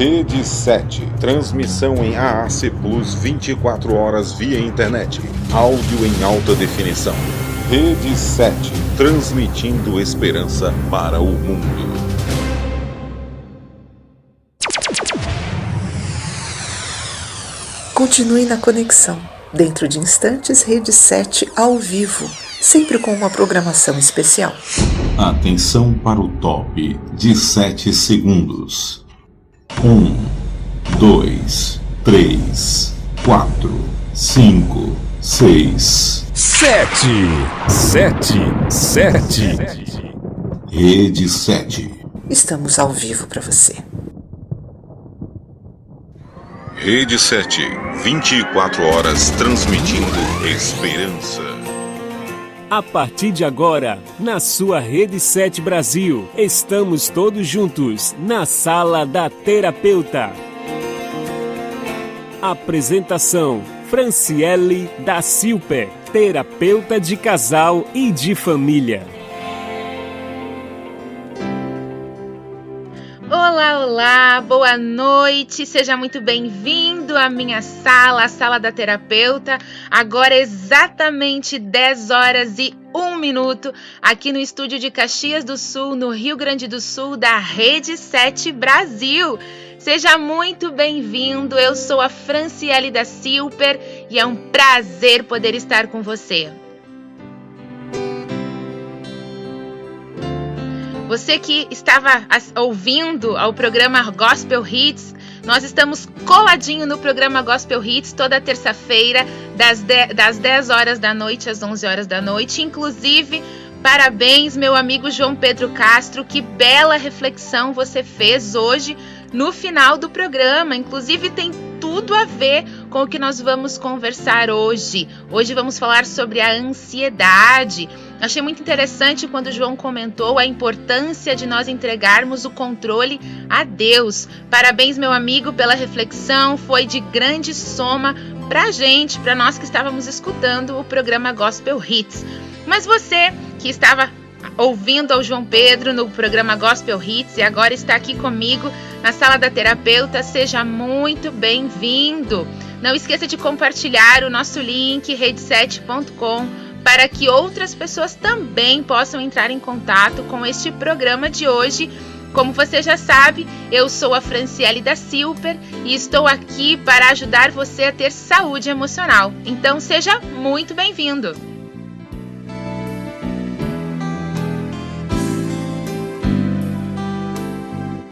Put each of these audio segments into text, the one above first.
Rede 7, transmissão em AAC Plus 24 horas via internet, áudio em alta definição. Rede 7, transmitindo esperança para o mundo. Continue na conexão. Dentro de instantes, Rede 7 ao vivo, sempre com uma programação especial. Atenção para o top de 7 segundos. 1, 2, 3, 4, 5, 6, 7. Rede 7. Estamos ao vivo para você. Rede 7, 24 horas transmitindo esperança. A partir de agora, na sua Rede 7 Brasil, estamos todos juntos na Sala da Terapeuta. Apresentação: Franciele da Silper, terapeuta de casal e de família. Olá, olá, boa noite, seja muito bem-vindo à minha sala, a Sala da Terapeuta. Agora exatamente 10 horas e 1 minuto, aqui no estúdio de Caxias do Sul, no Rio Grande do Sul, da Rede 7 Brasil. Seja muito bem-vindo, eu sou a Franciele da Silper e é um prazer poder estar com você. Você que estava ouvindo ao programa Gospel Hits, nós estamos coladinho no programa Gospel Hits toda terça-feira, das 10 horas da noite às 11 horas da noite. Inclusive, parabéns, meu amigo João Pedro Castro, que bela reflexão você fez hoje no final do programa. Inclusive, tem tudo a ver com o que nós vamos conversar hoje. Hoje vamos falar sobre a ansiedade. Achei muito interessante quando o João comentou a importância de nós entregarmos o controle a Deus. Parabéns, meu amigo, pela reflexão. Foi de grande soma pra gente, para nós que estávamos escutando o programa Gospel Hits. Mas você que estava ouvindo ao João Pedro no programa Gospel Hits e agora está aqui comigo na Sala da Terapeuta, seja muito bem-vindo. Não esqueça de compartilhar o nosso link rede7.com para que outras pessoas também possam entrar em contato com este programa de hoje. Como você já sabe, eu sou a Franciele da Silper e estou aqui para ajudar você a ter saúde emocional. Então seja muito bem-vindo!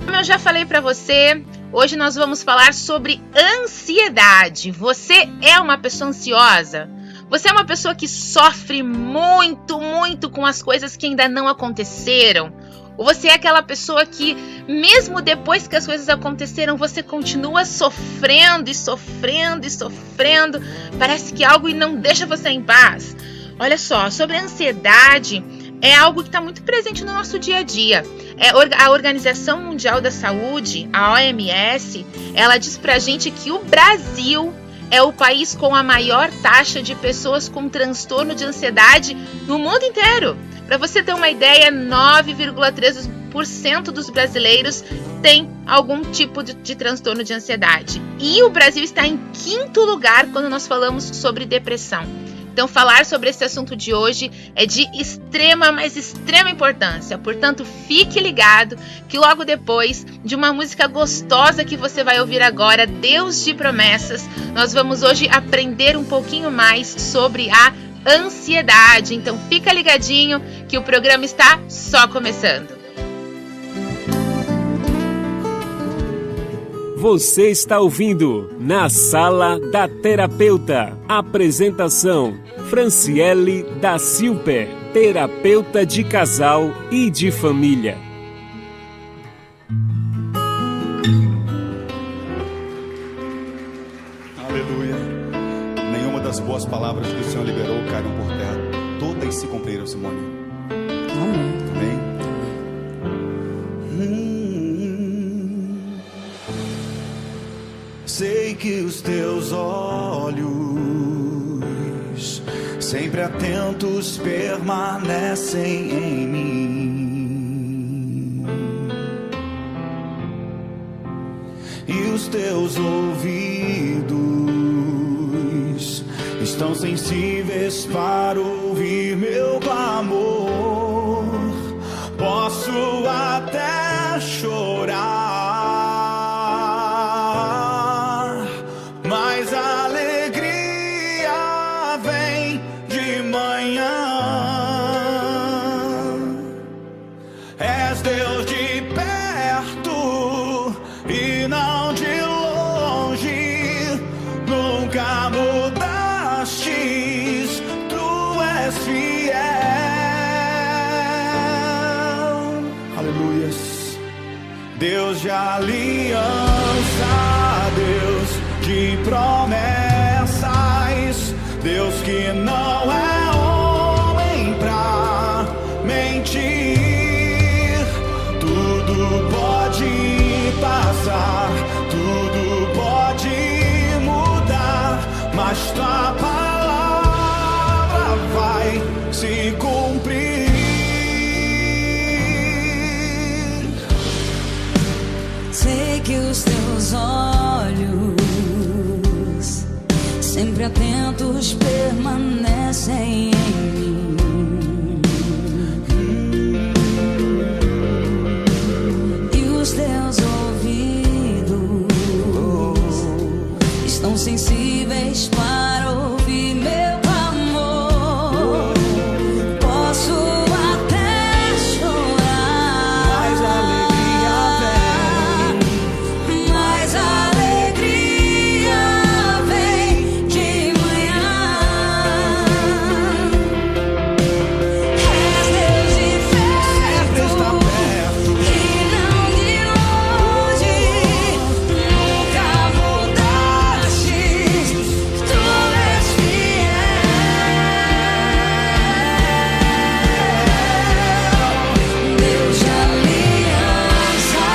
Como eu já falei para você, hoje nós vamos falar sobre ansiedade. Você é uma pessoa ansiosa? Você é uma pessoa que sofre muito com as coisas que ainda não aconteceram? Ou você é aquela pessoa que, mesmo depois que as coisas aconteceram, você continua sofrendo? Parece que algo não deixa você em paz. Olha só, sobre a ansiedade, é algo que está muito presente no nosso dia a dia. A Organização Mundial da Saúde, a OMS, ela diz pra gente que o Brasil é o país com a maior taxa de pessoas com transtorno de ansiedade no mundo inteiro. Para você ter uma ideia, 9,3% dos brasileiros têm algum tipo de transtorno de ansiedade. E o Brasil está em 5º lugar quando nós falamos sobre depressão. Então, falar sobre esse assunto de hoje é de extrema importância. Portanto, fique ligado que logo depois de uma música gostosa que você vai ouvir agora, Deus de Promessas, nós vamos hoje aprender um pouquinho mais sobre a ansiedade. Então, fica ligadinho que o programa está só começando. Você está ouvindo na Sala da Terapeuta. Apresentação: Franciele da Silper, terapeuta de casal e de família. Aleluia. Nenhuma das boas palavras que o Senhor liberou caíram por terra. Todas se cumpriram, Simone. Amém. Sei que os teus olhos, sempre atentos, permanecem em mim. e os teus ouvidos estão sensíveis para ouvir meu clamor. Posso até chorar, mas a alegria vem de manhã. És Deus de perto e não de longe, nunca mudastes, tu és fiel. Aleluias. Deus de aliança, Deus de promessas, Deus que não é homem pra mentir. Tudo pode passar, tudo pode mudar, mas tua palavra vai se cumprir. Sei que os teus olhos, sempre atentos, permanecem em mim. E os teus ouvidos estão sensíveis para ouvir meu clamor. Posso até chorar, Mas a alegria vem, mas a alegria vem de manhã. És Deus de sempre está perto perto. e não de longe, nunca mudastes, tu és fiel. Deus de aliança,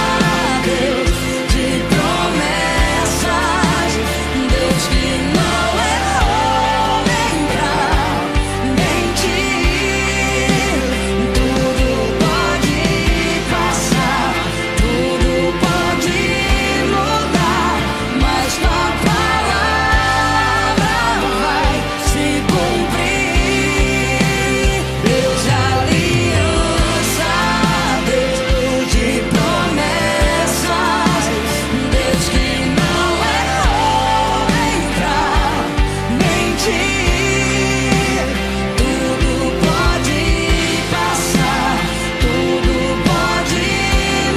Deus de promessas, Deus que não é homem pra mentir. Tudo pode passar, tudo pode mudar, mas tua palavra vai se cumprir. Deus de aliança, Deus de promessas, Deus que não é homem pra mentir. Tudo pode passar, tudo pode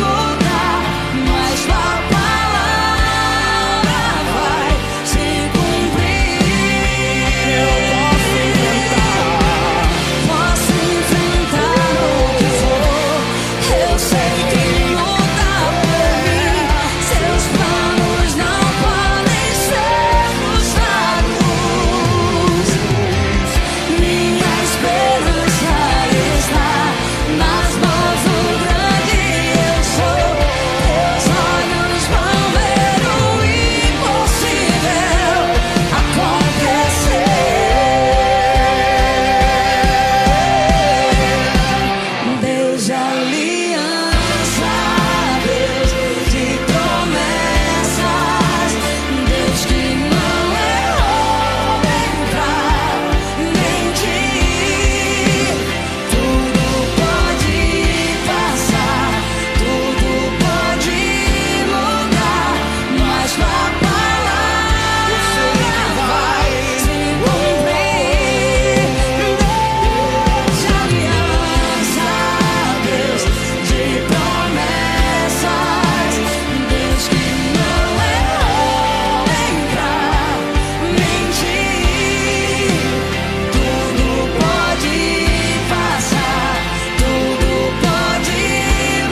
mudar, mas tua palavra vai se cumprir. Eu posso enfrentar o que for, eu sei que luta por mim. Seus planos não podem ser frustrados. Minha esperança está nas mãos do grande eu sou. Teus olhos vão ver o impossível acontecer. Deus de aliança, Deus de promessas, Deus que não é homem pra mentir. Tudo pode passar, tudo pode mudar, mas tua palavra vai se cumprir. Deus de aliança, Deus de promessas, Deus que não é homem pra mentir. Tudo pode passar, tudo pode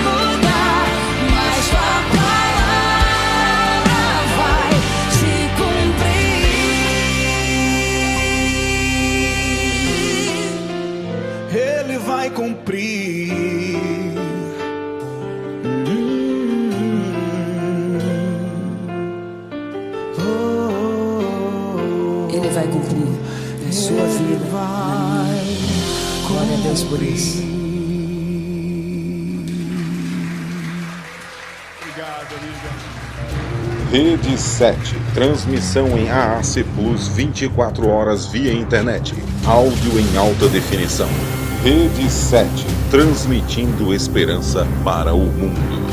mudar, mas tua palavra vai se cumprir. Ele vai cumprir. Ele vai cumprir na sua vida, na minha. Glória a Deus por isso. Obrigado, amiga. Rede 7, transmissão em AAC Plus 24 horas via internet. Áudio em alta definição. Rede 7, transmitindo esperança para o mundo.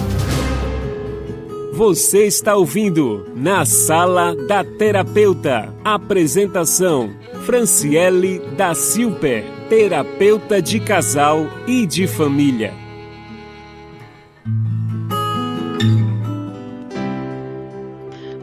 Você está ouvindo Na Sala da Terapeuta. Apresentação: Franciele da Silper, terapeuta de casal e de família.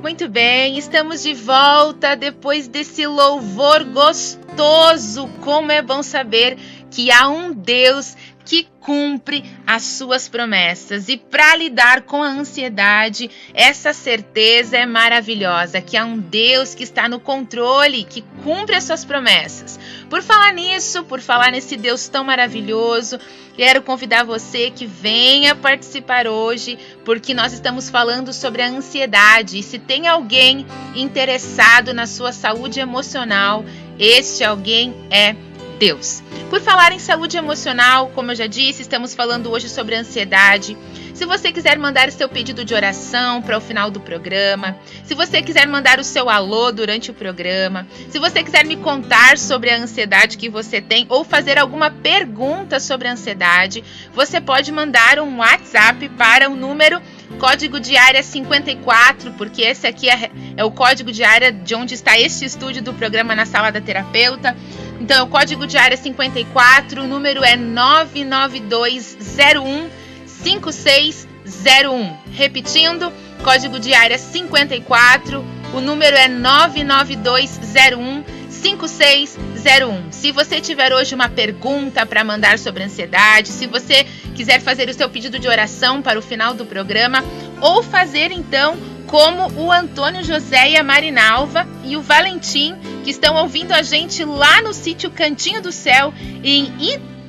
Muito bem, estamos de volta depois desse louvor gostoso. Como é bom saber que há um Deus que cumpre as suas promessas. E para lidar com a ansiedade, essa certeza é maravilhosa, que há um Deus que está no controle, que cumpre as suas promessas. Por falar nisso, por falar nesse Deus tão maravilhoso, quero convidar você que venha participar hoje, porque nós estamos falando sobre a ansiedade. E se tem alguém interessado na sua saúde emocional, este alguém é Deus. Por falar em saúde emocional, como eu já disse, estamos falando hoje sobre ansiedade. Se você quiser mandar seu pedido de oração para o final do programa, se você quiser mandar o seu alô durante o programa, se você quiser me contar sobre a ansiedade que você tem ou fazer alguma pergunta sobre a ansiedade, você pode mandar um WhatsApp para o número código de área 54, porque esse aqui é o código de área de onde está este estúdio do programa Na Sala da Terapeuta. Então, o código de área 54, o número é 992015601. Repetindo, código de área 54, o número é 992015601. Se você tiver hoje uma pergunta para mandar sobre ansiedade, se você quiser fazer o seu pedido de oração para o final do programa, ou fazer então como o Antônio José e a Marinalva e o Valentim, que estão ouvindo a gente lá no sítio Cantinho do Céu, em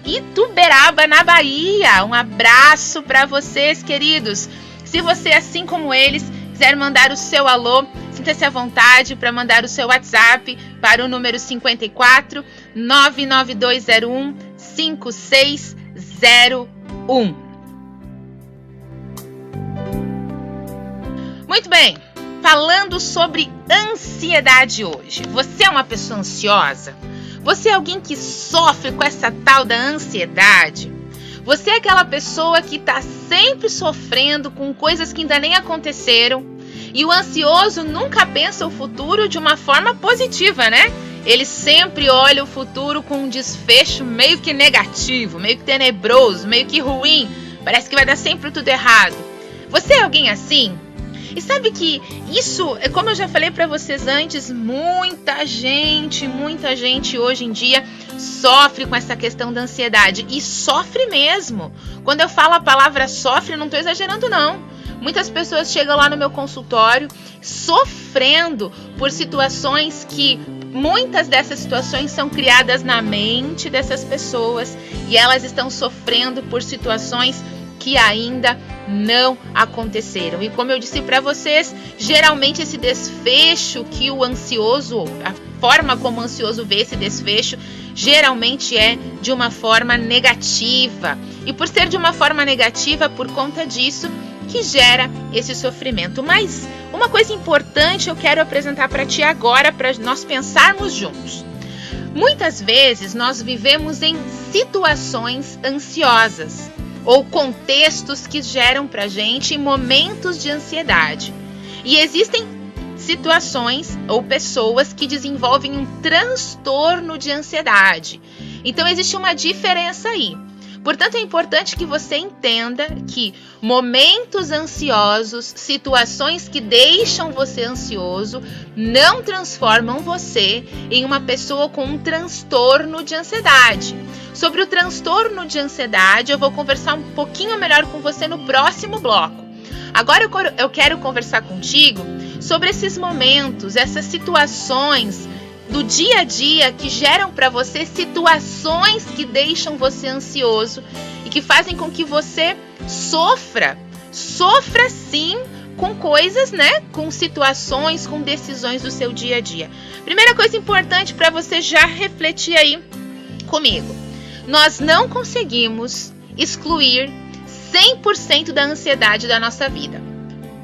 Ituberaba, na Bahia. Um abraço para vocês, queridos. Se você, assim como eles, quiser mandar o seu alô, sinta-se à vontade para mandar o seu WhatsApp para o número 54 99201 5601. Muito bem, falando sobre ansiedade hoje. Você é uma pessoa ansiosa? Você é alguém que sofre com essa tal da ansiedade? Você é aquela pessoa que está sempre sofrendo com coisas que ainda nem aconteceram? E o ansioso nunca pensa o futuro de uma forma positiva, né? Ele sempre olha o futuro com um desfecho meio que negativo, meio que tenebroso, meio que ruim. Parece que vai dar sempre tudo errado. Você é alguém assim? E sabe que isso, como eu já falei para vocês antes, muita gente hoje em dia sofre com essa questão da ansiedade. E sofre mesmo. Quando eu falo a palavra sofre, não estou exagerando não. Muitas pessoas chegam lá no meu consultório sofrendo por situações que muitas dessas situações são criadas na mente dessas pessoas e elas estão sofrendo por situações que ainda não aconteceram. E como eu disse para vocês, geralmente esse desfecho que o ansioso, a forma como o ansioso vê esse desfecho, geralmente é de uma forma negativa. E por ser de uma forma negativa, por conta disso, que gera esse sofrimento. Mas uma coisa importante eu quero apresentar para ti agora, para nós pensarmos juntos. Muitas vezes nós vivemos em situações ansiosas ou contextos que geram para a gente momentos de ansiedade. E existem situações ou pessoas que desenvolvem um transtorno de ansiedade. Então existe uma diferença aí. Portanto, é importante que você entenda que momentos ansiosos, situações que deixam você ansioso, não transformam você em uma pessoa com um transtorno de ansiedade. Sobre o transtorno de ansiedade, eu vou conversar um pouquinho melhor com você no próximo bloco. Agora eu quero conversar contigo sobre esses momentos, essas situações do dia a dia que geram para você situações que deixam você ansioso e que fazem com que você sofra sim com coisas, né? Com situações, com decisões do seu dia a dia. Primeira coisa importante para você já refletir aí comigo. Nós não conseguimos excluir 100% da ansiedade da nossa vida.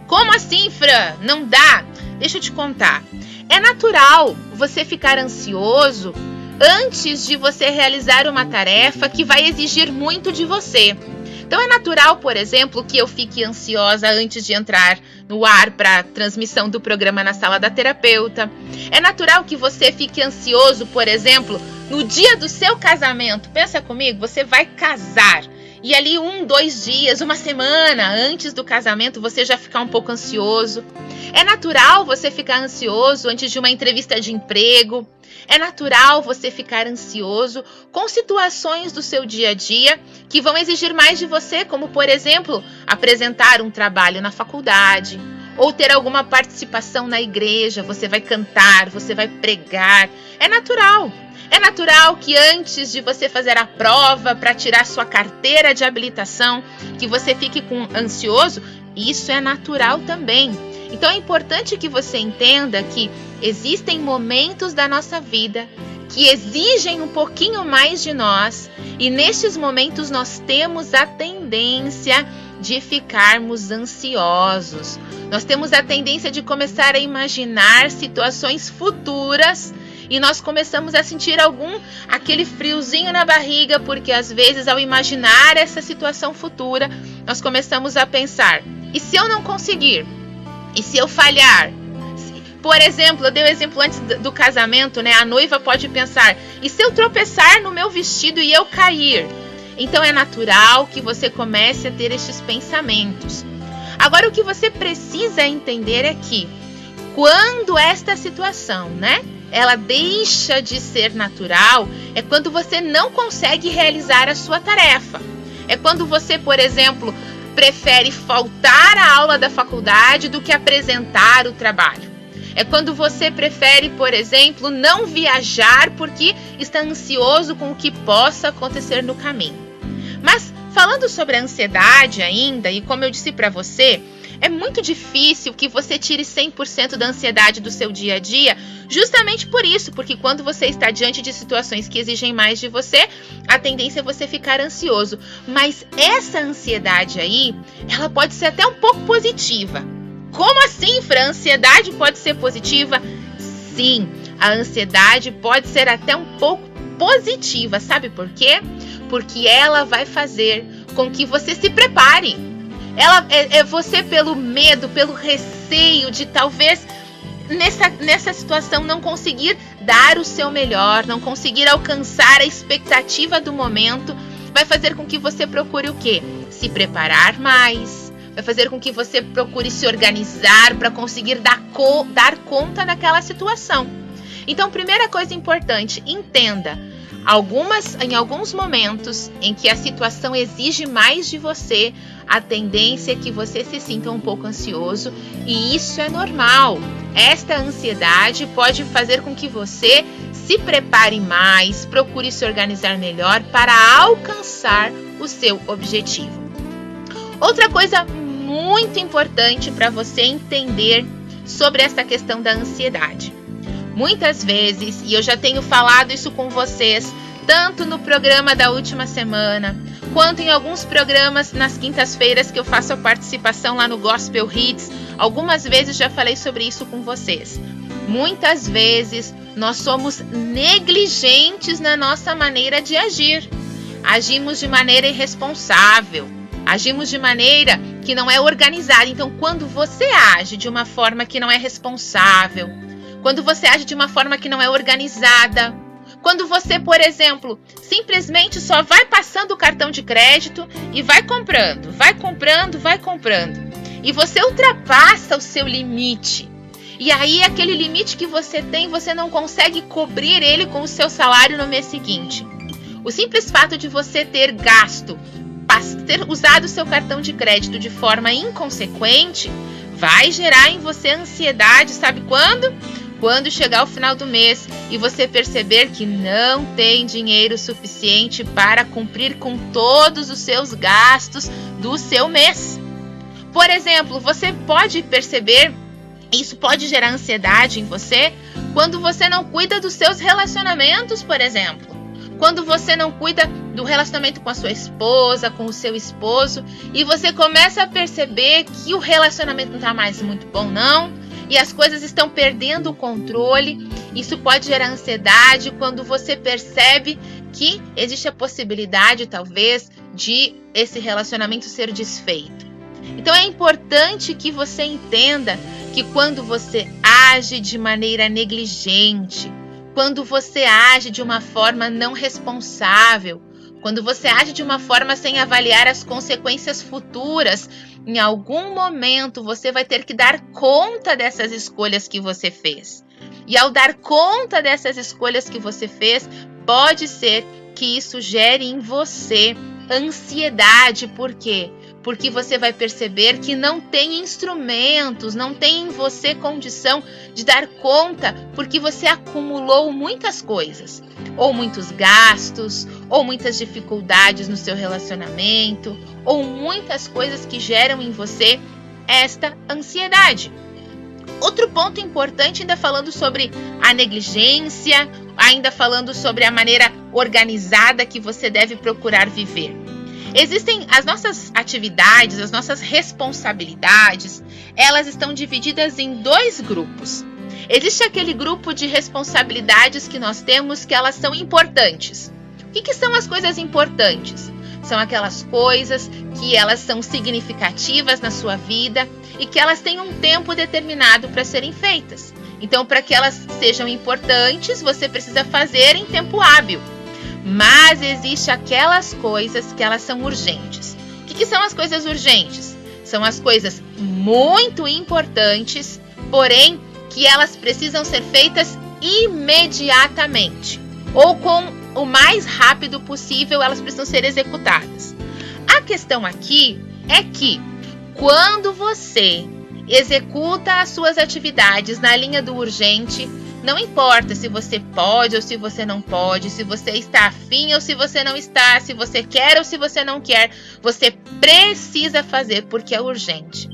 Como assim, Fran? Não dá? Deixa eu te contar. É natural você ficar ansioso antes de você realizar uma tarefa que vai exigir muito de você. Então é natural, por exemplo, que eu fique ansiosa antes de entrar no ar para a transmissão do programa na sala da terapeuta. É natural que você fique ansioso, por exemplo, no dia do seu casamento. Pensa comigo, você vai casar. E ali 1, 2 dias, uma semana antes do casamento, você já ficar um pouco ansioso. É natural você ficar ansioso antes de uma entrevista de emprego. É natural você ficar ansioso com situações do seu dia a dia que vão exigir mais de você, como, por exemplo, apresentar um trabalho na faculdade ou ter alguma participação na igreja. Você vai cantar, você vai pregar. É natural. É natural que antes de você fazer a prova para tirar sua carteira de habilitação, que você fique ansioso. Isso é natural também. Então é importante que você entenda que existem momentos da nossa vida que exigem um pouquinho mais de nós, e nestes momentos nós temos a tendência de ficarmos ansiosos. Nós temos a tendência de começar a imaginar situações futuras e nós começamos a sentir aquele friozinho na barriga, porque às vezes ao imaginar essa situação futura, nós começamos a pensar: e se eu não conseguir? E se eu falhar? Por exemplo, eu dei o exemplo antes do casamento, né? A noiva pode pensar: e se eu tropeçar no meu vestido e eu cair? Então é natural que você comece a ter estes pensamentos. Agora, o que você precisa entender é que quando esta situação, né, ela deixa de ser natural, é quando você não consegue realizar a sua tarefa. É quando você, por exemplo, prefere faltar à aula da faculdade do que apresentar o trabalho. É quando você prefere, por exemplo, não viajar porque está ansioso com o que possa acontecer no caminho. Mas falando sobre a ansiedade ainda, e como eu disse para você, é muito difícil que você tire 100% da ansiedade do seu dia a dia, justamente por isso, porque quando você está diante de situações que exigem mais de você, a tendência é você ficar ansioso. Mas essa ansiedade aí, ela pode ser até um pouco positiva. Como assim, Fran? A ansiedade pode ser positiva? Sim, a ansiedade pode ser até um pouco positiva. Sabe por quê? Porque ela vai fazer com que você se prepare. Ela é você pelo medo, pelo receio de talvez nessa situação não conseguir dar o seu melhor, não conseguir alcançar a expectativa do momento, vai fazer com que você procure o quê? Se preparar mais, vai fazer com que você procure se organizar para conseguir dar conta daquela situação. Então, primeira coisa importante, entenda, em alguns momentos em que a situação exige mais de você, a tendência é que você se sinta um pouco ansioso, e isso é normal. Esta ansiedade pode fazer com que você se prepare mais, procure se organizar melhor para alcançar o seu objetivo. Outra coisa muito importante para você entender sobre essa questão da ansiedade. Muitas vezes, e eu já tenho falado isso com vocês, tanto no programa da última semana, quanto em alguns programas nas quintas-feiras que eu faço a participação lá no Gospel Hits, algumas vezes já falei sobre isso com vocês. Muitas vezes nós somos negligentes na nossa maneira de agir. Agimos de maneira irresponsável, agimos de maneira que não é organizada. Então, quando você age de uma forma que não é responsável, quando você age de uma forma que não é organizada, quando você, por exemplo, simplesmente só vai passando o cartão de crédito e vai comprando, e você ultrapassa o seu limite, e aí aquele limite que você tem, você não consegue cobrir ele com o seu salário no mês seguinte. O simples fato de você ter usado o seu cartão de crédito de forma inconsequente, vai gerar em você ansiedade, sabe quando? Quando chegar o final do mês e você perceber que não tem dinheiro suficiente para cumprir com todos os seus gastos do seu mês. Por exemplo, você pode perceber, isso pode gerar ansiedade em você, quando você não cuida dos seus relacionamentos, por exemplo. quando você não cuida do relacionamento com a sua esposa, com o seu esposo, e você começa a perceber que o relacionamento não está mais muito bom não, e as coisas estão perdendo o controle. Isso pode gerar ansiedade quando você percebe que existe a possibilidade, talvez, de esse relacionamento ser desfeito. Então é importante que você entenda que quando você age de maneira negligente, quando você age de uma forma não responsável, quando você age de uma forma sem avaliar as consequências futuras, em algum momento você vai ter que dar conta dessas escolhas que você fez. E ao dar conta dessas escolhas que você fez, pode ser que isso gere em você ansiedade. Por quê? Porque você vai perceber que não tem instrumentos, não tem em você condição de dar conta, porque você acumulou muitas coisas, ou muitos gastos, ou muitas dificuldades no seu relacionamento, ou muitas coisas que geram em você esta ansiedade. Outro ponto importante, ainda falando sobre a negligência, ainda falando sobre a maneira organizada que você deve procurar viver. Existem as nossas atividades, as nossas responsabilidades, elas estão divididas em 2 grupos. Existe aquele grupo de responsabilidades que nós temos que elas são importantes. O que são as coisas importantes? São aquelas coisas que elas são significativas na sua vida e que elas têm um tempo determinado para serem feitas. Então, para que elas sejam importantes, você precisa fazer em tempo hábil. Mas existe aquelas coisas que elas são urgentes. O que são as coisas urgentes? São as coisas muito importantes, porém que elas precisam ser feitas imediatamente. Ou com o mais rápido possível, elas precisam ser executadas. A questão aqui é que quando você executa as suas atividades na linha do urgente, não importa se você pode ou se você não pode, se você está afim ou se você não está, se você quer ou se você não quer, você precisa fazer porque é urgente.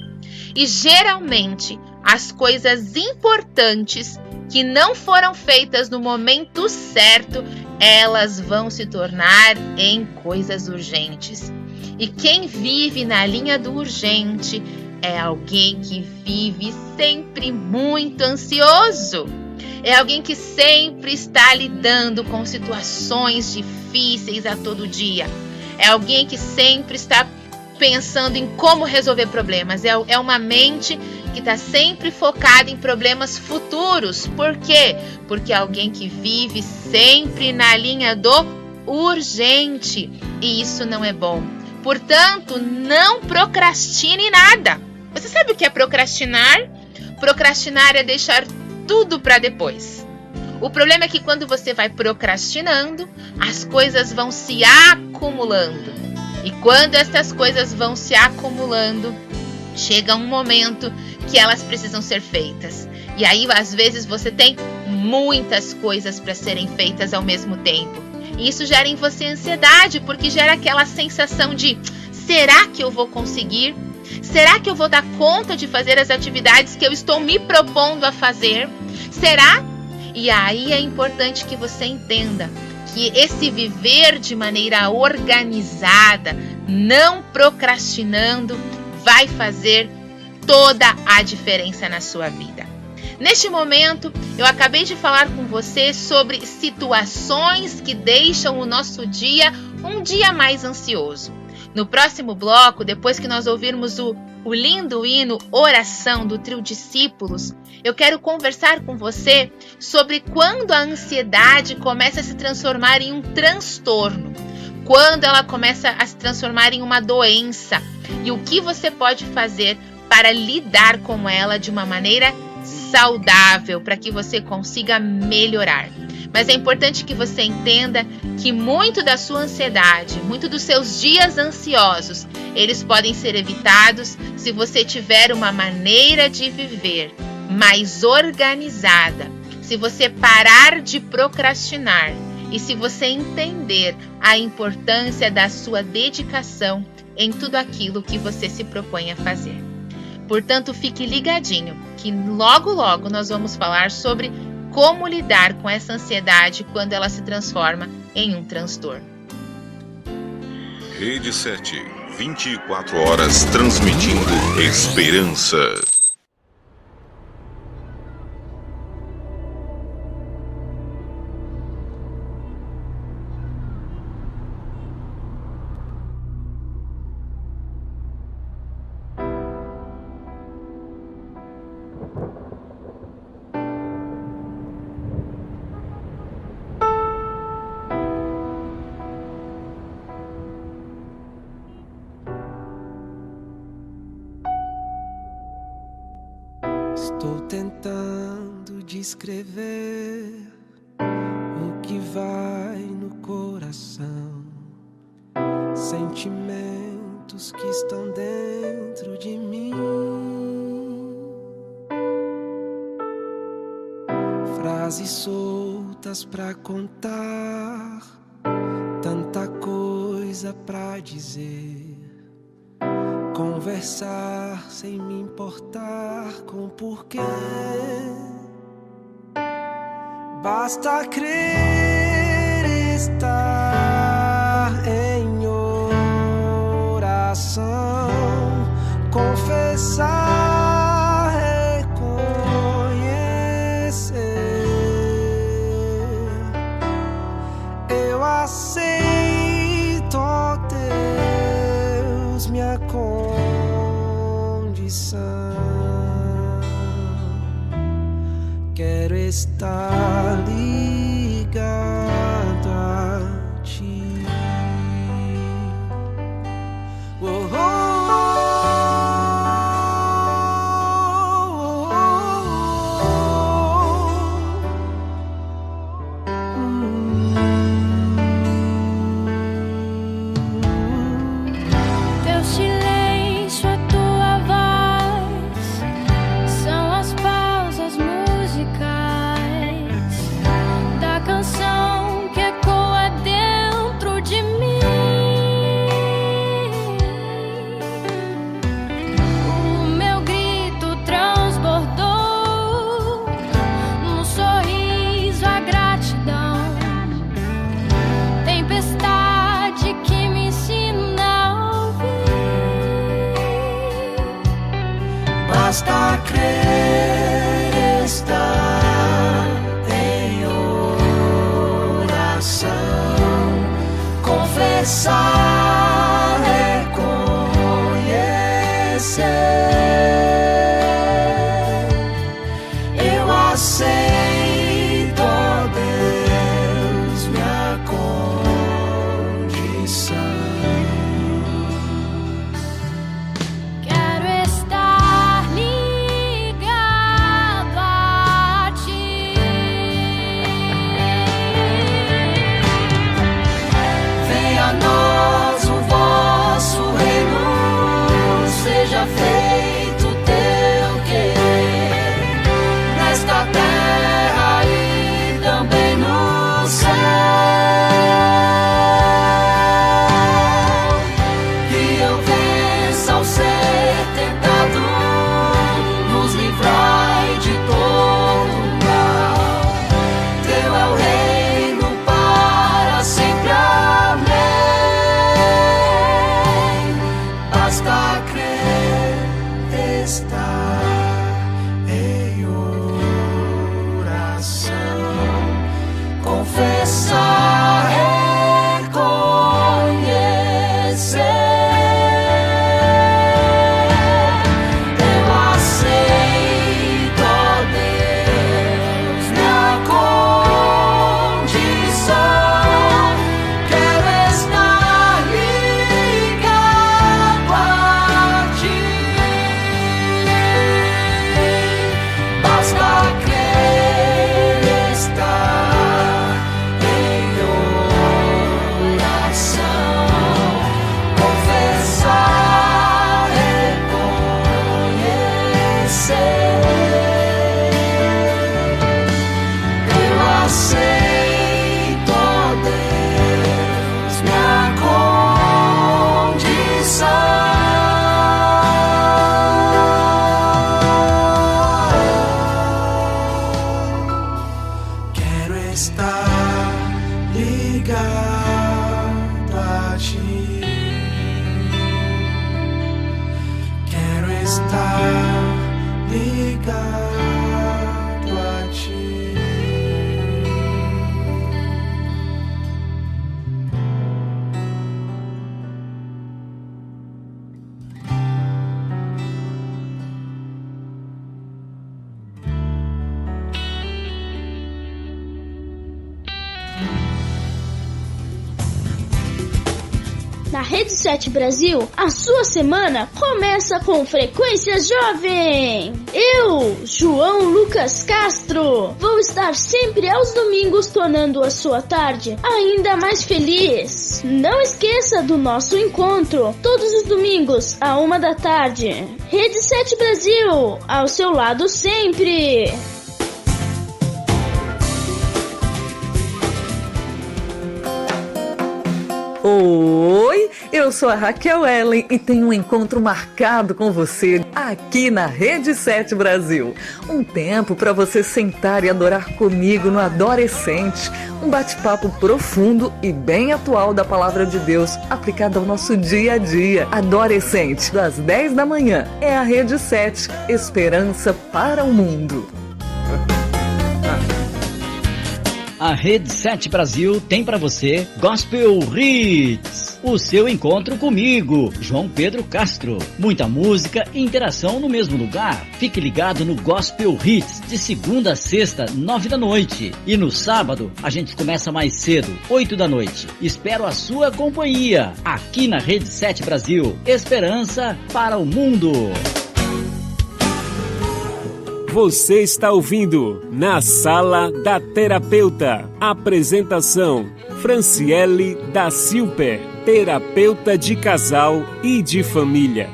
E geralmente as coisas importantes que não foram feitas no momento certo, elas vão se tornar em coisas urgentes. E quem vive na linha do urgente é alguém que vive sempre muito ansioso. É alguém que sempre está lidando com situações difíceis a todo dia. É alguém que sempre está pensando em como resolver problemas. É uma mente que está sempre focada em problemas futuros. Por quê? Porque é alguém que vive sempre na linha do urgente. E isso não é bom. Portanto, não procrastine nada. Você sabe o que é procrastinar? Procrastinar é deixar tudo para depois. O problema é que quando você vai procrastinando, as coisas vão se acumulando. E quando essas coisas vão se acumulando, chega um momento que elas precisam ser feitas. E aí, às vezes, você tem muitas coisas para serem feitas ao mesmo tempo. E isso gera em você ansiedade, porque gera aquela sensação de: será que eu vou conseguir? Será que eu vou dar conta de fazer as atividades que eu estou me propondo a fazer? Será? E aí é importante que você entenda que esse viver de maneira organizada, não procrastinando, vai fazer toda a diferença na sua vida. Neste momento, eu acabei de falar com você sobre situações que deixam o nosso dia um dia mais ansioso. No próximo bloco, depois que nós ouvirmos o lindo hino Oração do Trio Discípulos, eu quero conversar com você sobre quando a ansiedade começa a se transformar em um transtorno, quando ela começa a se transformar em uma doença e o que você pode fazer para lidar com ela de uma maneira saudável, para que você consiga melhorar. Mas é importante que você entenda que muito da sua ansiedade, muito dos seus dias ansiosos, eles podem ser evitados se você tiver uma maneira de viver mais organizada, se você parar de procrastinar e se você entender a importância da sua dedicação em tudo aquilo que você se propõe a fazer. Portanto, fique ligadinho, que logo logo nós vamos falar sobre como lidar com essa ansiedade quando ela se transforma em um transtorno. Rede 7, 24 horas transmitindo esperança. Estou tentando descrever o que vai no coração, sentimentos que estão dentro de mim, frases soltas pra contar, tanta coisa pra dizer. Conversar sem me importar com porquê. Basta crer, estar em oração, confessar, reconhecer. Eu aceito, ó Deus, minha condição. Quero estar ligado a ti. Oh, oh, Teu silêncio, a tua voz, são as pausas musicais da canção que ecoa dentro de mim. O meu grito transbordou num sorriso, a gratidão, tempestade que me ensina a ouvir. basta crer, estar em oração, confessar, reconhecer. Eu aceito, ó Deus, minha condição. Quero estar ligado Rede 7 Brasil, a sua semana começa com Frequência Jovem. Eu, João Lucas Castro, vou estar sempre aos domingos tornando a sua tarde ainda mais feliz. Não esqueça do nosso encontro, todos os domingos, à 13h. Rede 7 Brasil, ao seu lado sempre. Oi, eu sou a Raquel Ellen e tenho um encontro marcado com você aqui na Rede 7 Brasil. Um tempo para você sentar e adorar comigo no Adorescente. Um bate-papo profundo e bem atual da Palavra de Deus, aplicada ao nosso dia a dia. Adorescente, das 10 da manhã. É a Rede 7, Esperança para o Mundo. A Rede 7 Brasil tem para você Gospel Hits, o seu encontro comigo, João Pedro Castro. Muita música e interação no mesmo lugar. Fique ligado no Gospel Hits, de segunda a sexta, 9 da noite. E no sábado, a gente começa mais cedo, 8 da noite. Espero a sua companhia, aqui na Rede 7 Brasil. Esperança para o mundo. Você está ouvindo Na Sala da Terapeuta. Apresentação: Franciele da Silper, terapeuta de casal e de família.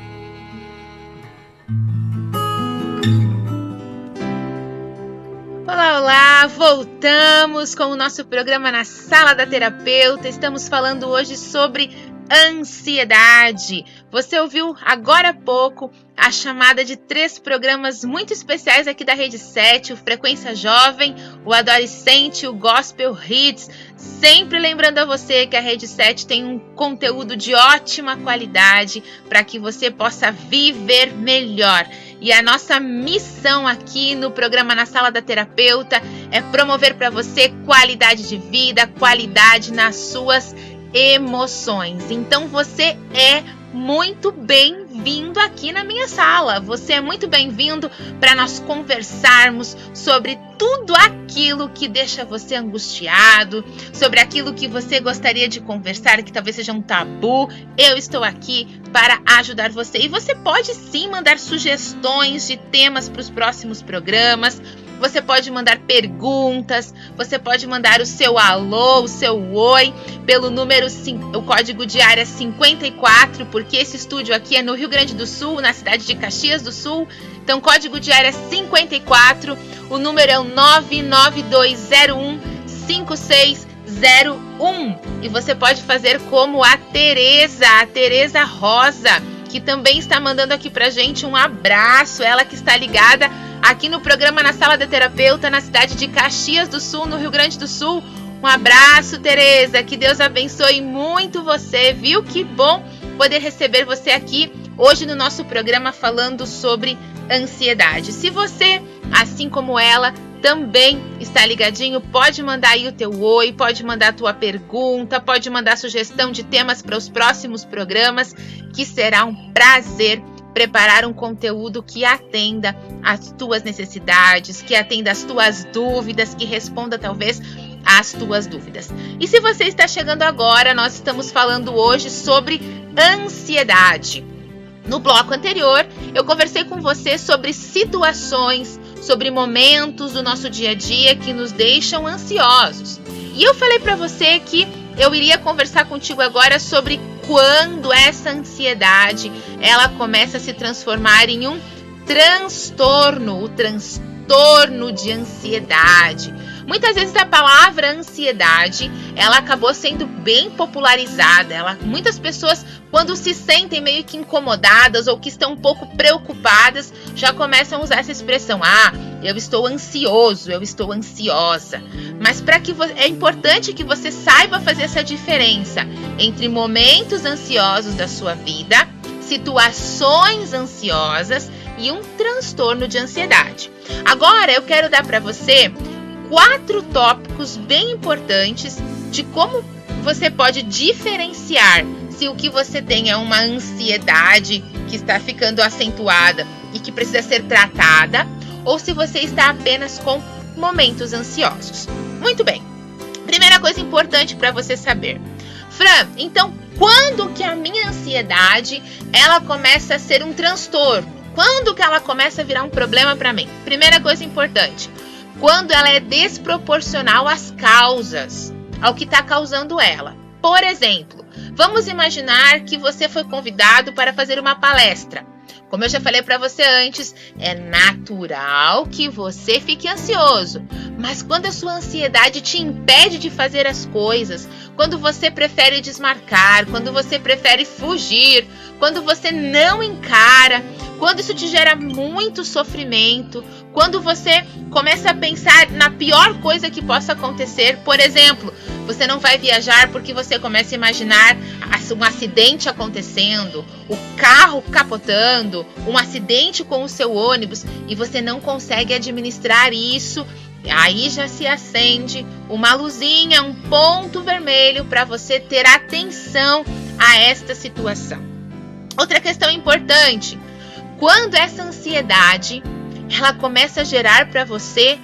Olá, olá! Voltamos com o nosso programa Na Sala da Terapeuta. Estamos falando hoje sobre ansiedade. Você ouviu agora há pouco a chamada de 3 programas muito especiais aqui da Rede 7, o Frequência Jovem, o Adorescente e o Gospel Hits. Sempre lembrando a você que a Rede 7 tem um conteúdo de ótima qualidade para que você possa viver melhor. E a nossa missão aqui no programa Na Sala da Terapeuta é promover para você qualidade de vida, qualidade nas suas emoções. Então você é muito bem-vindo aqui na minha sala. Você é muito bem-vindo para nós conversarmos sobre tudo aquilo que deixa você angustiado, sobre aquilo que você gostaria de conversar, que talvez seja um tabu. Eu estou aqui para ajudar você. E você pode sim mandar sugestões de temas para os próximos programas. Você pode mandar perguntas, você pode mandar o seu alô, o seu oi, pelo número, o código de área 54, porque esse estúdio aqui é no Rio Grande do Sul, na cidade de Caxias do Sul. Então, código de área 54, o número é o 992015601. E você pode fazer como a Tereza Rosa, que também está mandando aqui pra gente um abraço, ela que está ligada aqui no programa Na Sala da Terapeuta, na cidade de Caxias do Sul, no Rio Grande do Sul. Um abraço, Tereza, que Deus abençoe muito você, viu? Que bom poder receber você aqui hoje no nosso programa falando sobre ansiedade. Se você, assim como ela, também está ligadinho, pode mandar aí o teu oi, pode mandar a tua pergunta, pode mandar sugestão de temas para os próximos programas, que será um prazer preparar um conteúdo que atenda às tuas necessidades, que atenda às tuas dúvidas, que responda talvez às tuas dúvidas. E se você está chegando agora, nós estamos falando hoje sobre ansiedade. No bloco anterior, eu conversei com você sobre situações, sobre momentos do nosso dia a dia que nos deixam ansiosos. E eu falei para você que eu iria conversar contigo agora sobre quando essa ansiedade ela começa a se transformar em um transtorno, o transtorno de ansiedade. Muitas vezes a palavra ansiedade, ela acabou sendo bem popularizada. Muitas pessoas, quando se sentem meio que incomodadas ou que estão um pouco preocupadas, já começam a usar essa expressão. Eu estou ansioso, eu estou ansiosa. Mas é importante que você saiba fazer essa diferença entre momentos ansiosos da sua vida, situações ansiosas e um transtorno de ansiedade. Agora eu quero dar para você 4 tópicos bem importantes de como você pode diferenciar se o que você tem é uma ansiedade que está ficando acentuada e que precisa ser tratada, ou se você está apenas com momentos ansiosos. Muito bem. Primeira coisa importante para você saber. Fran, então Quando que a minha ansiedade, ela começa a ser um transtorno? Quando que ela começa a virar um problema para mim? Primeira coisa importante, quando ela é desproporcional às causas, ao que está causando ela. Por exemplo, vamos imaginar que você foi convidado para fazer uma palestra. Como eu já falei para você antes, é natural que você fique ansioso. Mas quando a sua ansiedade te impede de fazer as coisas, quando você prefere desmarcar, quando você prefere fugir, quando você não encara, quando isso te gera muito sofrimento, quando você começa a pensar na pior coisa que possa acontecer, por exemplo, você não vai viajar porque você começa a imaginar um acidente acontecendo, o carro capotando, um acidente com o seu ônibus e você não consegue administrar isso. Aí já se acende uma luzinha, um ponto vermelho para você ter atenção a esta situação. Outra questão importante, quando essa ansiedade ela começa a gerar para você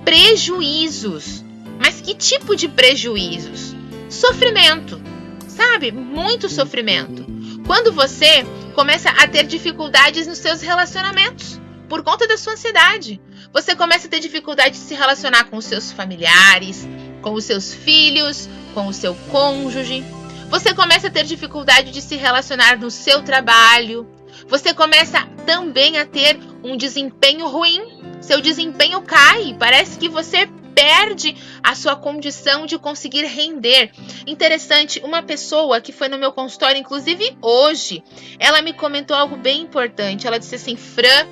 prejuízos. Mas que tipo de prejuízos? Sofrimento, sabe? Muito sofrimento. Quando você começa a ter dificuldades nos seus relacionamentos por conta da sua ansiedade. Você começa a ter dificuldade de se relacionar com os seus familiares, com os seus filhos, com o seu cônjuge. Você começa a ter dificuldade de se relacionar no seu trabalho. Você começa também a ter um desempenho ruim. Seu desempenho cai. Parece que você perde a sua condição de conseguir render. Interessante, uma pessoa que foi no meu consultório, inclusive hoje, ela me comentou algo bem importante. Ela disse assim: Fran,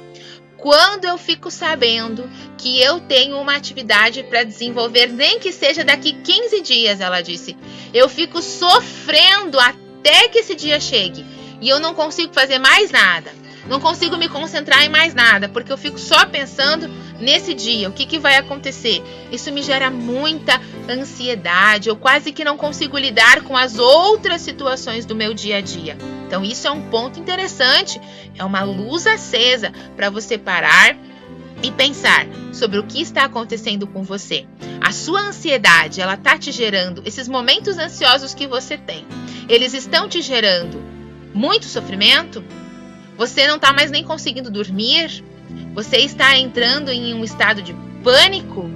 quando eu fico sabendo que eu tenho uma atividade para desenvolver, nem que seja daqui 15 dias, ela disse, eu fico sofrendo até que esse dia chegue. E eu não consigo fazer mais nada. Não consigo me concentrar em mais nada, porque eu fico só pensando nesse dia, o que vai acontecer. Isso me gera muita ansiedade, eu quase que não consigo lidar com as outras situações do meu dia a dia. Então isso é um ponto interessante, é uma luz acesa para você parar e pensar sobre o que está acontecendo com você. A sua ansiedade, ela está te gerando, esses momentos ansiosos que você tem, eles estão te gerando muito sofrimento? Você não está mais nem conseguindo dormir? Você está entrando em um estado de pânico?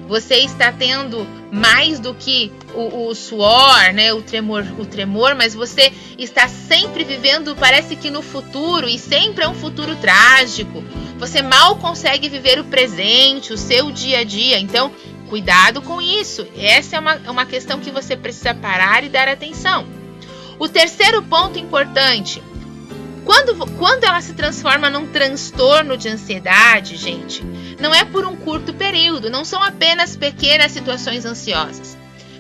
Você está tendo mais do que o suor, né? o tremor, mas você está sempre vivendo, parece que no futuro, e sempre é um futuro trágico. Você mal consegue viver o presente, o seu dia a dia. Então, cuidado com isso. Essa é uma questão que você precisa parar e dar atenção. O terceiro ponto importante, quando ela se transforma num transtorno de ansiedade, gente, não é por um curto período, não são apenas pequenas situações ansiosas.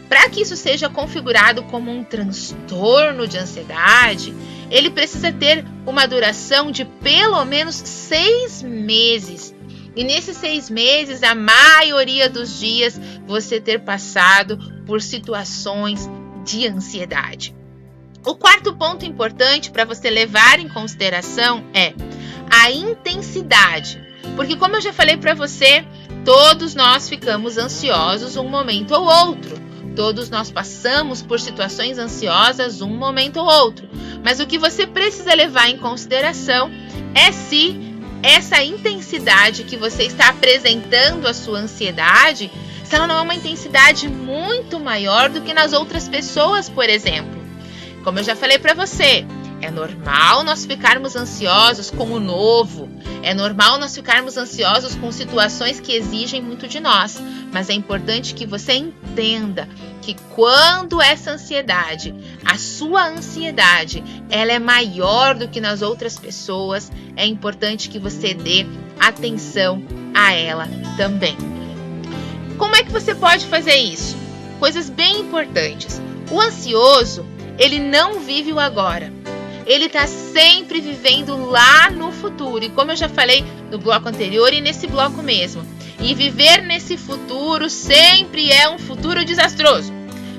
Para que isso seja configurado como um transtorno de ansiedade, ele precisa ter uma duração de pelo menos 6 meses. E nesses 6 meses, a maioria dos dias, você ter passado por situações de ansiedade. O quarto ponto importante para você levar em consideração é a intensidade. Porque como eu já falei para você, todos nós ficamos ansiosos um momento ou outro. Todos nós passamos por situações ansiosas um momento ou outro. Mas o que você precisa levar em consideração é se essa intensidade que você está apresentando à sua ansiedade, se ela não é uma intensidade muito maior do que nas outras pessoas, por exemplo. Como eu já falei para você, é normal nós ficarmos ansiosos com o novo, é normal nós ficarmos ansiosos com situações que exigem muito de nós, mas é importante que você entenda que quando essa ansiedade, a sua ansiedade, ela é maior do que nas outras pessoas, é importante que você dê atenção a ela também. Como é que você pode fazer isso? Coisas bem importantes. O ansioso, ele não vive o agora. Ele está sempre vivendo lá no futuro. E como eu já falei no bloco anterior e nesse bloco mesmo. E viver nesse futuro sempre é um futuro desastroso.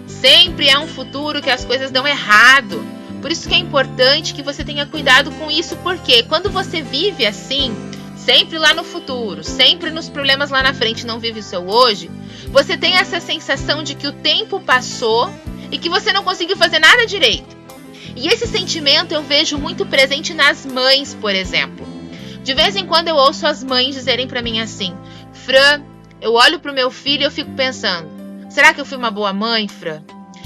Sempre é um futuro que as coisas dão errado. Por isso que é importante que você tenha cuidado com isso. Porque quando você vive assim, sempre lá no futuro, sempre nos problemas lá na frente, não vive o seu hoje, você tem essa sensação de que o tempo passou e que você não conseguiu fazer nada direito. E esse sentimento eu vejo muito presente nas mães, por exemplo. De vez em quando eu ouço as mães dizerem para mim assim: Fran, eu olho pro meu filho e eu fico pensando, será que eu fui uma boa mãe, Fran?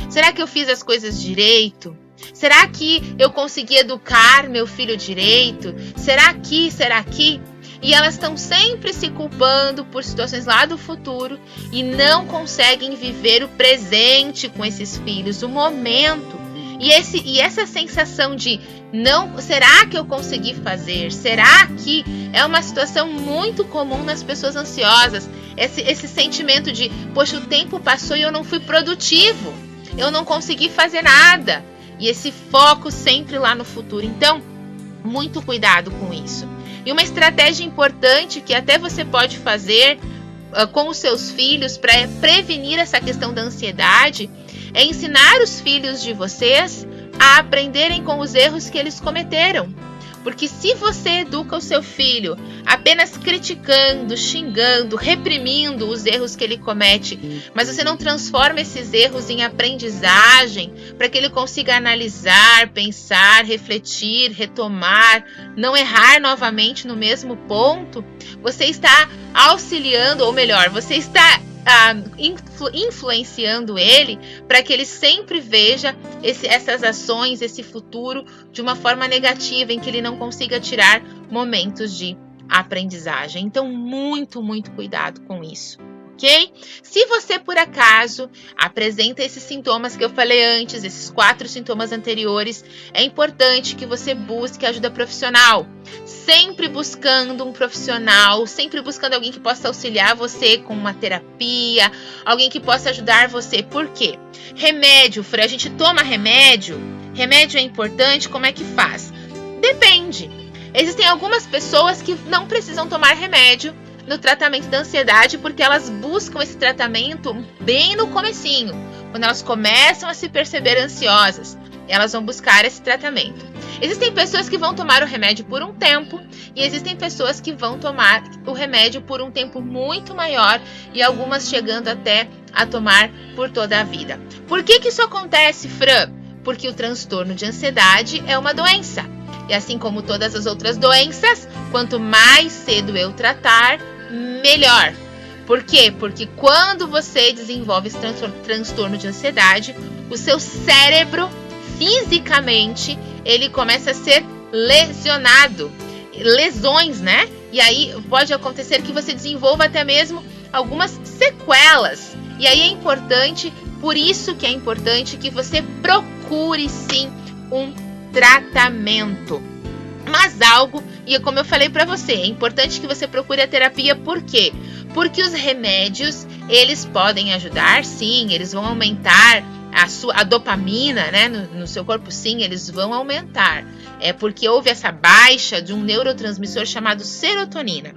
Será que eu fiz as coisas direito? Será que eu consegui educar meu filho direito? Será que? E elas estão sempre se culpando por situações lá do futuro e não conseguem viver o presente com esses filhos, o momento. E essa sensação de não, será que eu consegui fazer? Será que é uma situação muito comum nas pessoas ansiosas? Esse sentimento de, poxa, o tempo passou e eu não fui produtivo. Eu não consegui fazer nada. E esse foco sempre lá no futuro. Então, muito cuidado com isso. E uma estratégia importante que até você pode fazer com os seus filhos para prevenir essa questão da ansiedade é ensinar os filhos de vocês a aprenderem com os erros que eles cometeram. Porque se você educa o seu filho apenas criticando, xingando, reprimindo os erros que ele comete, mas você não transforma esses erros em aprendizagem para que ele consiga analisar, pensar, refletir, retomar, não errar novamente no mesmo ponto, você está auxiliando, ou melhor, você está influenciando ele para que ele sempre veja essas ações, esse futuro de uma forma negativa, em que ele não consiga tirar momentos de aprendizagem. Então, muito, muito cuidado com isso, ok? Se você, por acaso, apresenta esses sintomas que eu falei antes, esses 4 sintomas anteriores, é importante que você busque ajuda profissional. Sempre buscando um profissional, sempre buscando alguém que possa auxiliar você com uma terapia, alguém que possa ajudar você. Por quê? Remédio, Fran, a gente toma remédio? Remédio é importante, como é que faz? Depende. Existem algumas pessoas que não precisam tomar remédio no tratamento da ansiedade, porque elas buscam esse tratamento bem no comecinho, quando elas começam a se perceber ansiosas, elas vão buscar esse tratamento. Existem pessoas que vão tomar o remédio por um tempo e existem pessoas que vão tomar o remédio por um tempo muito maior e algumas chegando até a tomar por toda a vida. Por que isso acontece, Fran? Porque o transtorno de ansiedade é uma doença. E assim como todas as outras doenças, quanto mais cedo eu tratar, melhor. Por quê? Porque quando você desenvolve esse transtorno de ansiedade, o seu cérebro, fisicamente, ele começa a ser lesionado. Lesões, né? E aí pode acontecer que você desenvolva até mesmo algumas sequelas. E aí é importante, por isso que é importante que você procure sim um tratamento. Mas algo, e como eu falei para você, é importante que você procure a terapia. Por quê? Porque os remédios, eles podem ajudar, sim, eles vão aumentar a dopamina, né, no seu corpo, sim, eles vão aumentar. É porque houve essa baixa de um neurotransmissor chamado serotonina.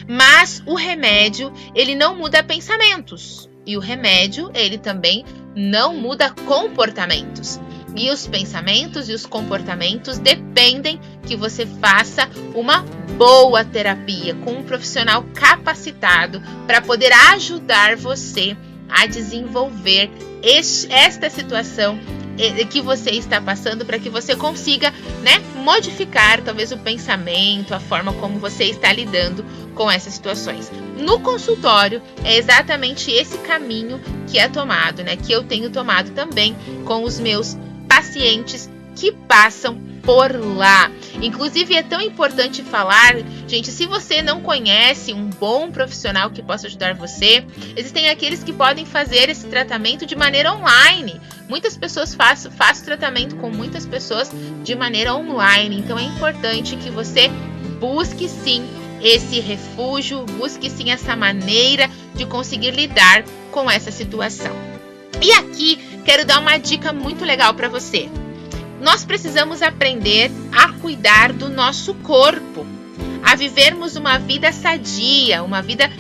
Mas o remédio, ele não muda pensamentos. E o remédio, ele também não muda comportamentos. E os pensamentos e os comportamentos dependem que você faça uma boa terapia com um profissional capacitado para poder ajudar você a desenvolver esta situação que você está passando, para que você consiga, né, modificar talvez o pensamento, a forma como você está lidando com essas situações. No consultório é exatamente esse caminho que é tomado, né, que eu tenho tomado também com os meus pacientes que passam por lá. Inclusive é tão importante falar, gente, se você não conhece um bom profissional que possa ajudar você, existem aqueles que podem fazer esse tratamento de maneira online. Muitas pessoas fazem tratamento com muitas pessoas de maneira online, então é importante que você busque sim esse refúgio, busque sim essa maneira de conseguir lidar com essa situação. E aqui quero dar uma dica muito legal para você. Nós precisamos aprender a cuidar do nosso corpo, a vivermos uma vida sadia, uma vida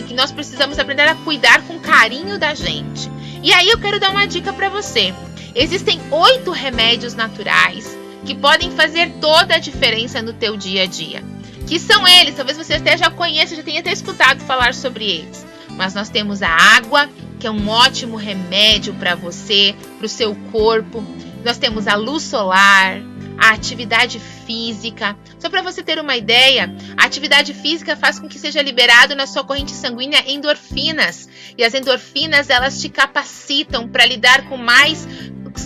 que nós precisamos aprender a cuidar com carinho da gente. E aí eu quero dar uma dica para você. Existem 8 remédios naturais que podem fazer toda a diferença no teu dia a dia. Que são eles, talvez você até já conheça, já tenha até escutado falar sobre eles. Mas nós temos a água, que é um ótimo remédio para você, para o seu corpo. Nós temos a luz solar, a atividade física. Só para você ter uma ideia, a atividade física faz com que seja liberado na sua corrente sanguínea endorfinas. E as endorfinas, elas te capacitam para lidar com mais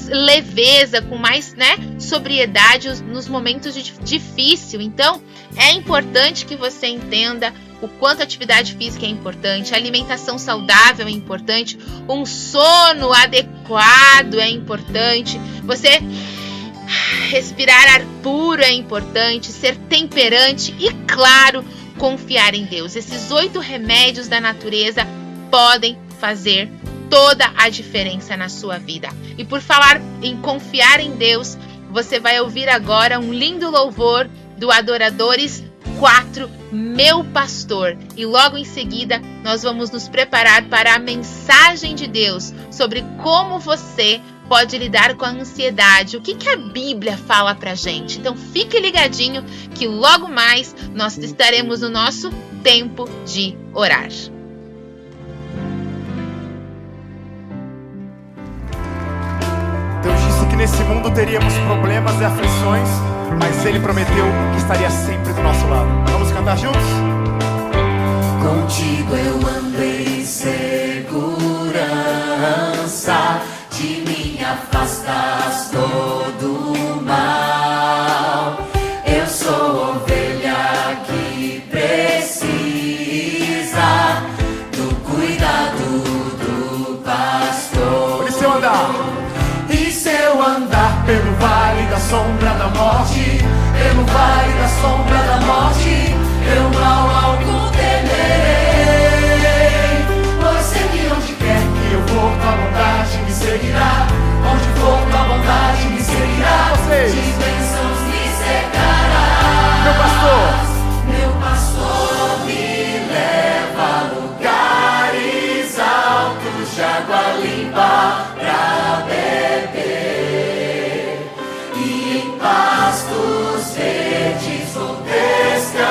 leveza, com mais, sobriedade nos momentos difíceis. Então, é importante que você entenda o quanto a atividade física é importante, a alimentação saudável é importante, um sono adequado é importante, você respirar ar puro é importante, ser temperante e, claro, confiar em Deus. Esses 8 remédios da natureza podem fazer toda a diferença na sua vida. E por falar em confiar em Deus, você vai ouvir agora um lindo louvor do Adoradores 4, Meu Pastor. E logo em seguida, nós vamos nos preparar para a mensagem de Deus sobre como você pode lidar com a ansiedade, o que a Bíblia fala pra gente. Então fique ligadinho que logo mais nós estaremos no nosso tempo de orar. Deus disse que nesse mundo teríamos problemas e aflições, mas Ele prometeu que estaria sempre do nosso lado. Vamos cantar juntos? Contigo eu andei em segurança, de mim afastas todo o mal. Eu sou ovelha que precisa do cuidado do pastor. E se eu andar? E se eu andar pelo vale da sombra da morte, pelo vale da sombra da morte, eu mal algum temerei, pois sei que onde quer que eu for, tua bondade me seguirá. Onde for, tua bondade me seguirá. Vocês. De bênçãos me cercará. Meu pastor me leva a lugares altos de água limpa pra beber, e em pastos verdes vou descansar.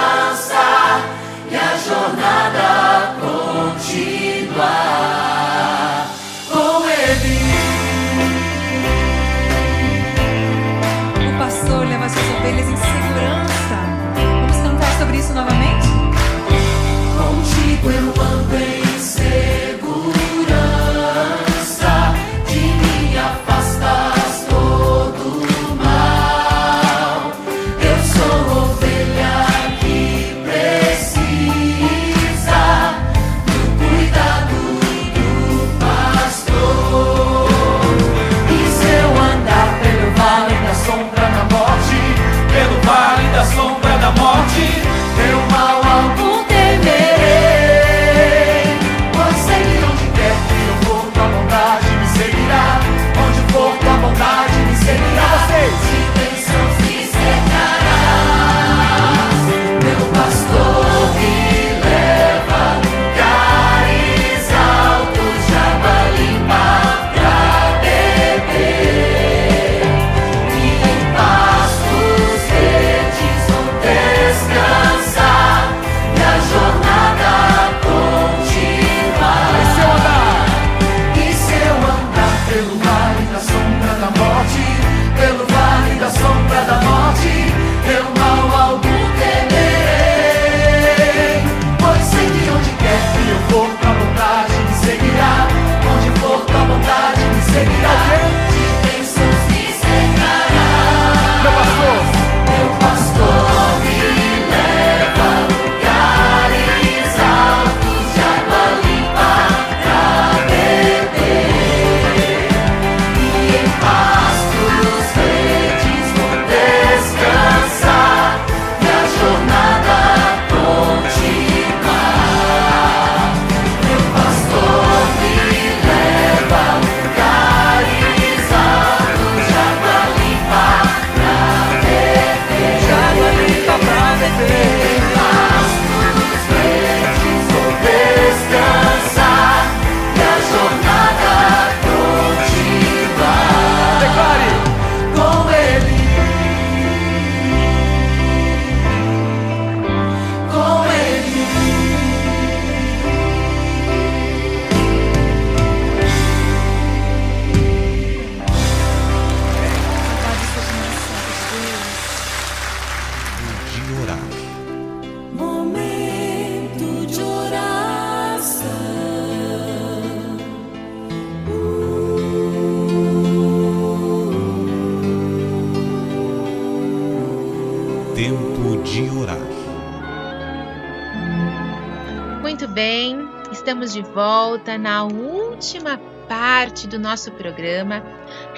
Muito bem, estamos de volta na última parte do nosso programa.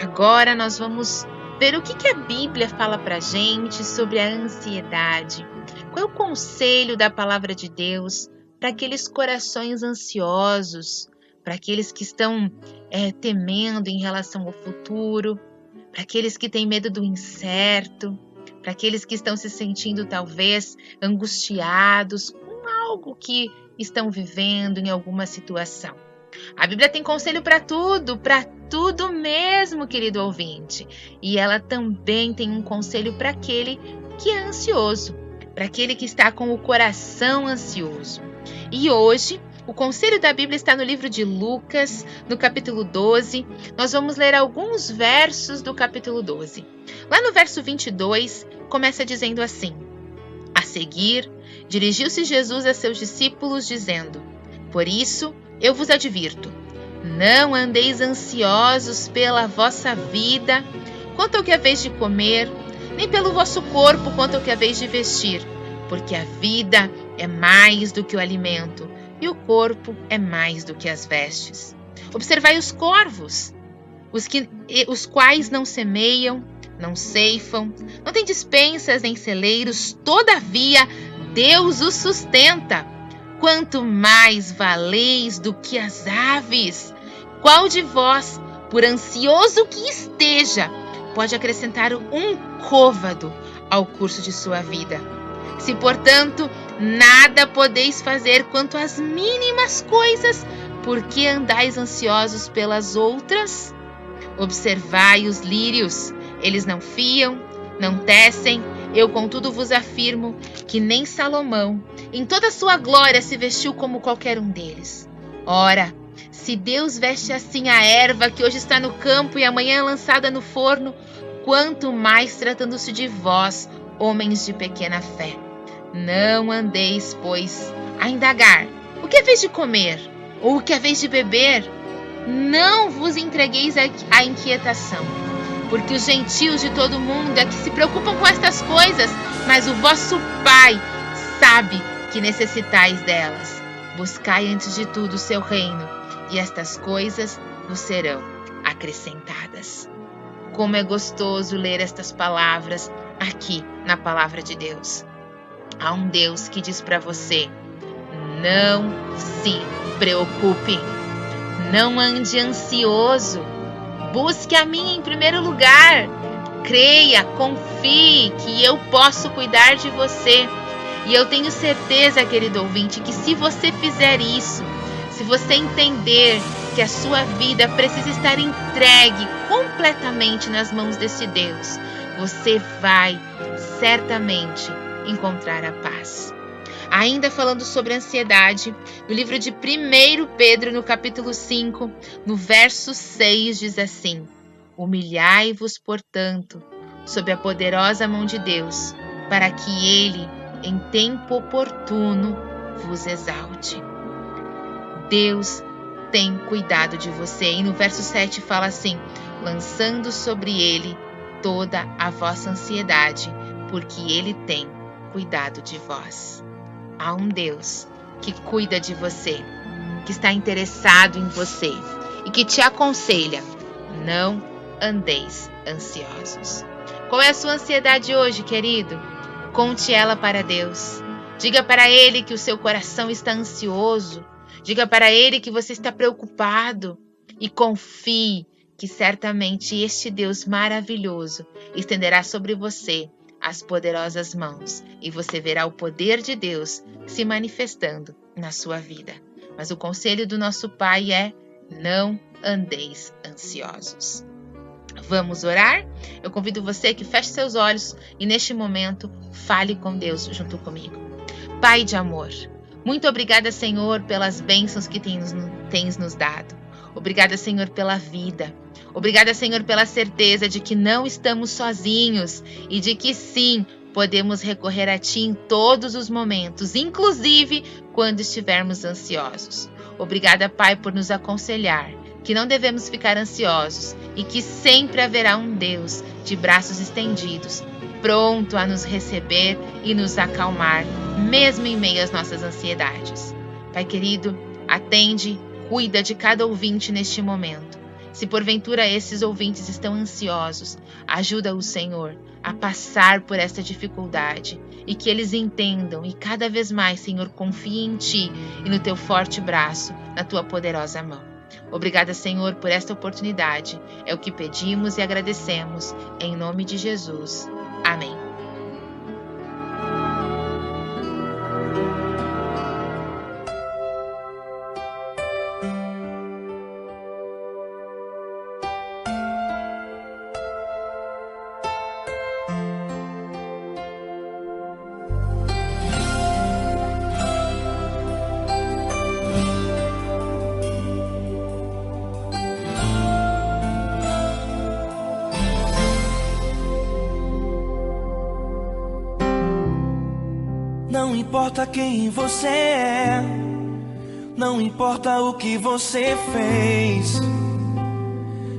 Agora nós vamos ver o que a Bíblia fala pra gente sobre a ansiedade. Qual é o conselho da palavra de Deus para aqueles corações ansiosos, para aqueles que estão temendo em relação ao futuro, para aqueles que têm medo do incerto, para aqueles que estão se sentindo talvez angustiados com algo que estão vivendo em alguma situação. A Bíblia tem conselho para tudo mesmo, querido ouvinte. E ela também tem um conselho para aquele que é ansioso, para aquele que está com o coração ansioso. E hoje, o conselho da Bíblia está no livro de Lucas, no capítulo 12. Nós vamos ler alguns versos do capítulo 12. Lá no verso 22, começa dizendo assim: A seguir, dirigiu-se Jesus a seus discípulos, dizendo: Por isso, eu vos advirto, não andeis ansiosos pela vossa vida, quanto ao que haveis de comer, nem pelo vosso corpo, quanto ao que haveis de vestir, porque a vida é mais do que o alimento, e o corpo é mais do que as vestes. Observai os corvos, os quais não semeiam, não ceifam, não têm despensas nem celeiros, todavia Deus os sustenta. Quanto mais valeis do que as aves? Qual de vós, por ansioso que esteja, pode acrescentar um côvado ao curso de sua vida? Se, portanto, nada podeis fazer quanto às mínimas coisas, por que andais ansiosos pelas outras? Observai os lírios, eles não fiam, não tecem, eu contudo vos afirmo que nem Salomão, em toda a sua glória, se vestiu como qualquer um deles. Ora, se Deus veste assim a erva que hoje está no campo e amanhã é lançada no forno, quanto mais tratando-se de vós, homens de pequena fé. Não andeis, pois, a indagar o que haveis de comer ou o que haveis de beber. Não vos entregueis à inquietação, porque os gentios de todo mundo é que se preocupam com estas coisas, mas o vosso Pai sabe que necessitais delas. Buscai antes de tudo o seu reino, e estas coisas vos serão acrescentadas. Como é gostoso ler estas palavras aqui na palavra de Deus. Há um Deus que diz para você: não se preocupe, não ande ansioso, busque a mim em primeiro lugar, creia, confie que eu posso cuidar de você. E eu tenho certeza, querido ouvinte, que se você fizer isso, se você entender que a sua vida precisa estar entregue completamente nas mãos desse Deus, você vai certamente encontrar a paz. Ainda falando sobre ansiedade, no livro de 1 Pedro, no capítulo 5, no verso 6, diz assim: Humilhai-vos, portanto, sob a poderosa mão de Deus, para que Ele, em tempo oportuno, vos exalte. Deus tem cuidado de você. E no verso 7 fala assim: lançando sobre Ele toda a vossa ansiedade, porque Ele tem cuidado de vós. Há um Deus que cuida de você, que está interessado em você e que te aconselha: não andeis ansiosos. Qual é a sua ansiedade hoje, querido? Conte ela para Deus. Diga para Ele que o seu coração está ansioso. Diga para Ele que você está preocupado. E confie que certamente este Deus maravilhoso estenderá sobre você as poderosas mãos, e você verá o poder de Deus se manifestando na sua vida. Mas o conselho do nosso Pai é: não andeis ansiosos. Vamos orar? Eu convido você que feche seus olhos e neste momento fale com Deus junto comigo. Pai de amor, muito obrigada, Senhor, pelas bênçãos que tens nos dado. Obrigada, Senhor, pela vida. Obrigada, Senhor, pela certeza de que não estamos sozinhos e de que sim, podemos recorrer a Ti em todos os momentos, inclusive quando estivermos ansiosos. Obrigada, Pai, por nos aconselhar que não devemos ficar ansiosos e que sempre haverá um Deus de braços estendidos, pronto a nos receber e nos acalmar, mesmo em meio às nossas ansiedades. Pai querido, atende, cuida de cada ouvinte neste momento. Se porventura esses ouvintes estão ansiosos, ajuda-os, Senhor, a passar por esta dificuldade e que eles entendam e cada vez mais, Senhor, confiem em Ti e no Teu forte braço, na Tua poderosa mão. Obrigada, Senhor, por esta oportunidade. É o que pedimos e agradecemos. Em nome de Jesus. Amém. Não importa quem você é, não importa o que você fez,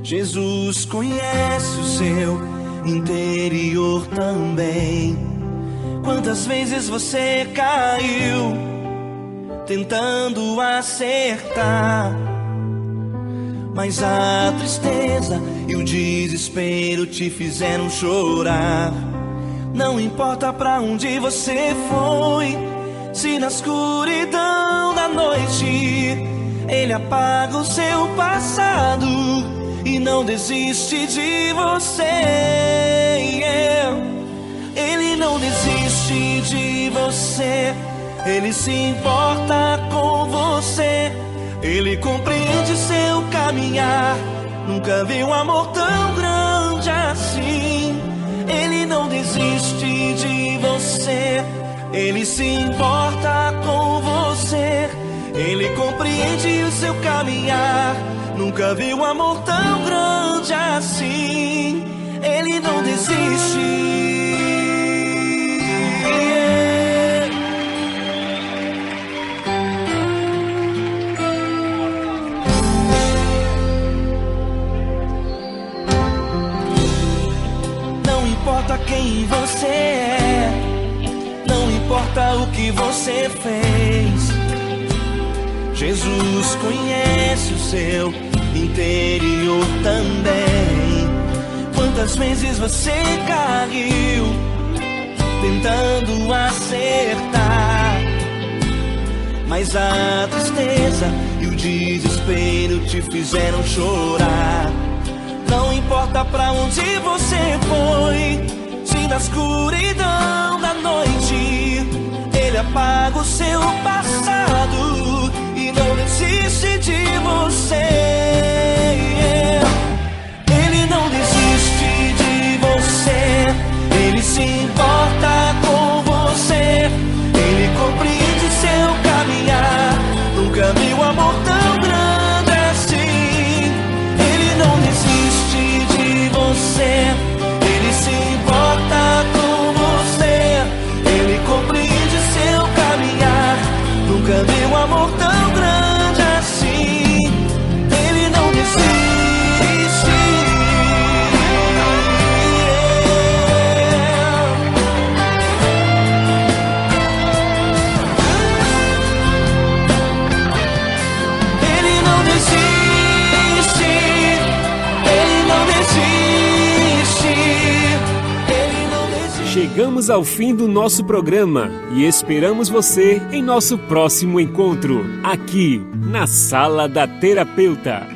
Jesus conhece o seu interior também. Quantas vezes você caiu tentando acertar, mas a tristeza e o desespero te fizeram chorar. Não importa pra onde você foi, se na escuridão da noite Ele apaga o seu passado e não desiste de você. Ele não desiste de você, Ele se importa com você. Ele compreende seu caminhar, nunca vi um amor tão grande assim. Ele não desiste de você, Ele se importa com você. Ele compreende o seu caminhar, nunca vi um amor tão grande assim. Ele não desiste. Não importa quem você é, não importa o que você fez, Jesus conhece o seu interior também. Quantas vezes você caiu tentando acertar, mas a tristeza e o desespero te fizeram chorar. Não importa pra onde você foi, se na escuridão da noite Ele apaga o seu passado e não desiste de você. Ele não desiste de você, Ele se importa com você. Ele compreende seu caminhar, nunca vi um amor tão grande assim. Ele não desiste de você, Ele se importa com você. Ele compreende seu caminhar, nunca vi um amor tão grande assim. Ele não desiste. Ele não desiste. Ele não desiste. Ele não desiste. Chegamos ao fim do nosso programa e esperamos você em nosso próximo encontro, aqui na Sala da Terapeuta.